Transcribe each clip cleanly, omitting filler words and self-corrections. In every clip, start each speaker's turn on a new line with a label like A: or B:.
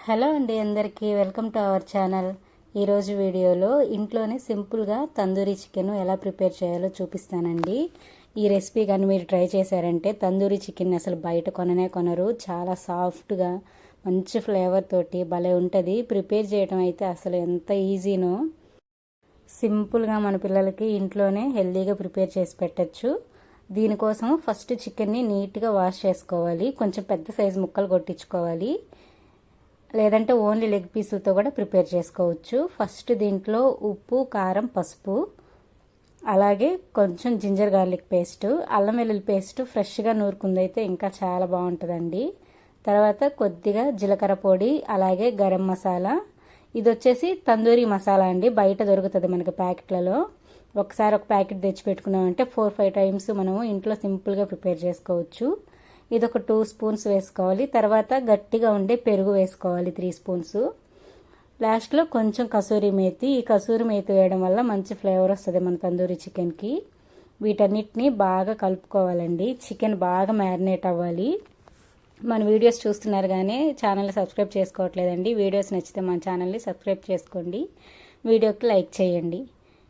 A: Hello అండి, అందరికీ welcome to our channel. ఈరోజు వీడియోలో ఇంట్లోనే సింపుల్గా తందూరీ చికెన్ ఎలా ప్రిపేర్ చేయాలో చూపిస్తానండి. ఈ రెసిపీ కానీ మీరు ట్రై చేశారంటే తందూరీ చికెన్ అసలు బయట కొనరు. చాలా సాఫ్ట్గా మంచి ఫ్లేవర్ తోటి భలే ఉంటుంది. ప్రిపేర్ చేయడం అయితే అసలు ఎంత ఈజీనో. సింపుల్గా మన పిల్లలకి ఇంట్లోనే హెల్తీగా ప్రిపేర్ చేసి పెట్టచ్చు. దీనికోసం ఫస్ట్ చికెన్ని నీట్గా వాష్ చేసుకోవాలి. కొంచెం పెద్ద సైజు ముక్కలు కొట్టించుకోవాలి, లేదంటే ఓన్లీ లెగ్ పీసులతో కూడా ప్రిపేర్ చేసుకోవచ్చు. ఫస్ట్ దీంట్లో ఉప్పు, కారం, పసుపు, అలాగే కొంచెం జింజర్ గార్లిక్ పేస్ట్, అల్లం వెల్లుల్లి పేస్ట్ ఫ్రెష్గా నూరుకుందైతే ఇంకా చాలా బాగుంటుందండి. తర్వాత కొద్దిగా జీలకర్ర పొడి, అలాగే గరం మసాలా. ఇది వచ్చేసి తందూరీ మసాలా అండి, బయట దొరుకుతుంది మనకి ప్యాకెట్లలో. ఒకసారి ఒక ప్యాకెట్ తెచ్చి పెట్టుకున్నామంటే 4-5 టైమ్స్ మనము ఇంట్లో సింపుల్గా ప్రిపేర్ చేసుకోవచ్చు. ఇది ఒక 2 స్పూన్స్ వేసుకోవాలి. తర్వాత గట్టిగా ఉండే పెరుగు వేసుకోవాలి 3 స్పూన్స్. లాస్ట్లో కొంచెం కసూరి మేతి. ఈ కసూరి మేతి వేయడం వల్ల మంచి ఫ్లేవర్ వస్తుంది మన తందూరి చికెన్కి. వీటన్నిటిని బాగా కలుపుకోవాలండి. చికెన్ బాగా మ్యారినేట్ అవ్వాలి. మన వీడియోస్ చూస్తున్నారు కానీ ఛానల్ని సబ్స్క్రైబ్ చేసుకోవట్లేదండి. వీడియోస్ నచ్చితే మన ఛానల్ని సబ్స్క్రైబ్ చేసుకోండి, వీడియోకి లైక్ చేయండి.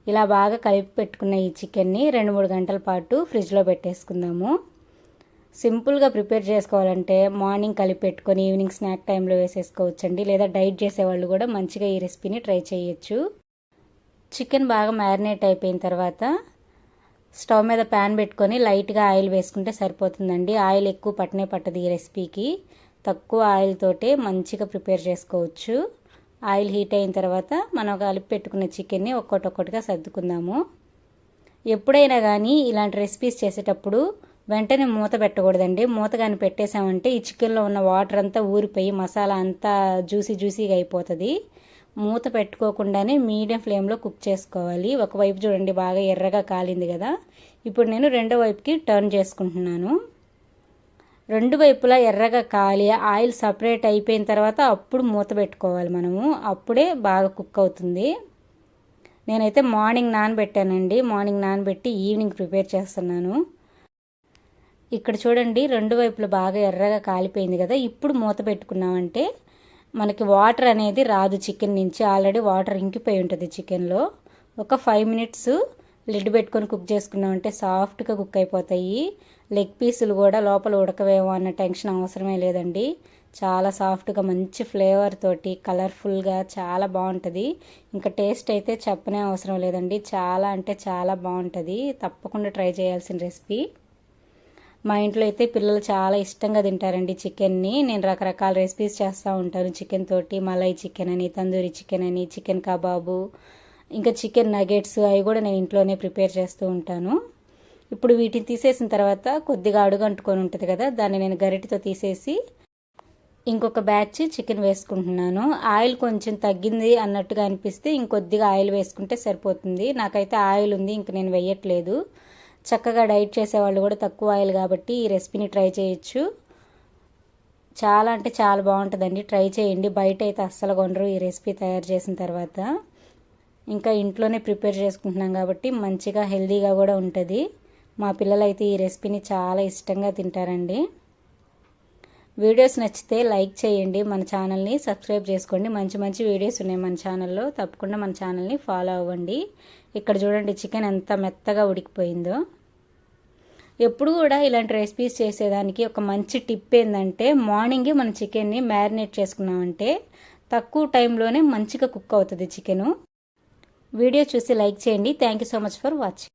A: ఇలా బాగా కలిపి పెట్టుకున్న ఈ చికెన్ని 2-3 గంటల పాటు ఫ్రిడ్జ్లో పెట్టేసుకుందాము. సింపుల్గా ప్రిపేర్ చేసుకోవాలంటే మార్నింగ్ కలిపి పెట్టుకొని ఈవినింగ్ స్నాక్ టైంలో వేసేసుకోవచ్చండి. లేదా డైట్ చేసేవాళ్ళు కూడా మంచిగా ఈ రెసిపీని ట్రై చేయొచ్చు. చికెన్ బాగా మ్యారినేట్ అయిపోయిన తర్వాత స్టవ్ మీద ప్యాన్ పెట్టుకొని లైట్గా ఆయిల్ వేసుకుంటే సరిపోతుందండి. ఆయిల్ ఎక్కువ పట్టదు ఈ రెసిపీకి. తక్కువ ఆయిల్ తోటే మంచిగా ప్రిపేర్ చేసుకోవచ్చు. ఆయిల్ హీట్ అయిన తర్వాత మనం కలిపి పెట్టుకున్న చికెన్ని ఒక్కొక్కటిగా సర్దుకుందాము. ఎప్పుడైనా కానీ ఇలాంటి రెసిపీస్ చేసేటప్పుడు వెంటనే మూత పెట్టకూడదండి. మూత కానీ పెట్టేసామంటే ఈ చికెన్లో ఉన్న వాటర్ అంతా ఊరిపోయి మసాలా అంతా జ్యూసీగా అయిపోతుంది. మూత పెట్టుకోకుండానే మీడియం ఫ్లేమ్లో కుక్ చేసుకోవాలి. ఒకవైపు చూడండి బాగా ఎర్రగా కాలింది కదా. ఇప్పుడు నేను రెండో వైపుకి టర్న్ చేసుకుంటున్నాను. రెండు వైపులా ఎర్రగా కాలి ఆయిల్ సపరేట్ అయిపోయిన తర్వాత అప్పుడు మూత పెట్టుకోవాలి మనము. అప్పుడే బాగా కుక్ అవుతుంది. నేనైతే మార్నింగ్ నానబెట్టానండి. మార్నింగ్ నానబెట్టి ఈవినింగ్ ప్రిపేర్ చేస్తున్నాను. ఇక్కడ చూడండి రెండు వైపులు బాగా ఎర్రగా కాలిపోయింది కదా. ఇప్పుడు మూత పెట్టుకున్నామంటే మనకి వాటర్ అనేది రాదు చికెన్ నుంచి. ఆల్రెడీ వాటర్ ఇంకిపోయి ఉంటుంది చికెన్లో. ఒక 5 మినిట్స్ లిడ్ పెట్టుకొని కుక్ చేసుకున్నామంటే సాఫ్ట్గా కుక్ అయిపోతాయి. లెగ్ పీసులు కూడా లోపల ఉడకవేమో అన్న టెన్షన్ అవసరమే లేదండి. చాలా సాఫ్ట్గా మంచి ఫ్లేవర్ తోటి కలర్ఫుల్గా చాలా బాగుంటుంది. ఇంకా టేస్ట్ అయితే చెప్పనే అవసరం లేదండి. చాలా అంటే చాలా బాగుంటుంది. తప్పకుండా ట్రై చేయాల్సిన రెసిపీ. మా ఇంట్లో అయితే పిల్లలు చాలా ఇష్టంగా తింటారండి చికెన్ని. నేను రకరకాల రెసిపీస్ చేస్తూ ఉంటాను చికెన్ తోటి. మలై చికెన్ అని, తందూరి చికెన్ అని, చికెన్ కబాబు, ఇంకా చికెన్ నగెట్స్, అవి కూడా నేను ఇంట్లోనే ప్రిపేర్ చేస్తూ ఉంటాను. ఇప్పుడు వీటిని తీసేసిన తర్వాత కొద్దిగా అడుగంటుకొని ఉంటుంది కదా, దాన్ని నేను గరిటెతో తీసేసి ఇంకొక బ్యాచ్ చికెన్ వేసుకుంటున్నాను. ఆయిల్ కొంచెం తగ్గింది అన్నట్టుగా అనిపిస్తే ఇంకొద్దిగా ఆయిల్ వేసుకుంటే సరిపోతుంది. నాకైతే ఆయిల్ ఉంది, ఇంక నేను వేయట్లేదు. చక్కగా డైట్ చేసేవాళ్ళు కూడా తక్కువ ఆయిల్ కాబట్టి ఈ రెసిపీని ట్రై చేయొచ్చు. చాలా అంటే చాలా బాగుంటుందండి, ట్రై చేయండి. బయట అయితే అస్సలు కొనరు ఈ రెసిపీ తయారు చేసిన తర్వాత. ఇంకా ఇంట్లోనే ప్రిపేర్ చేసుకుంటున్నాం కాబట్టి మంచిగా హెల్తీగా కూడా ఉంటుంది. మా పిల్లలైతే ఈ రెసిపీని చాలా ఇష్టంగా తింటారండి. వీడియోస్ నచ్చితే లైక్ చేయండి, మన ఛానల్ని సబ్స్క్రైబ్ చేసుకోండి. మంచి మంచి వీడియోస్ ఉన్నాయి మన ఛానల్లో, తప్పకుండా మన ఛానల్ని ఫాలో అవ్వండి. ఇక్కడ చూడండి చికెన్ ఎంత మెత్తగా ఉడికిపోయిందో. ఎప్పుడు కూడా ఇలాంటి రెసిపీస్ చేసేదానికి ఒక మంచి టిప్ ఏంటంటే మార్నింగే మన చికెన్ని మ్యారినేట్ చేసుకున్నామంటే తక్కువ టైంలోనే మంచిగా కుక్ అవుతుంది చికెను. వీడియో చూసి లైక్ చేయండి. Thank you so much for watching.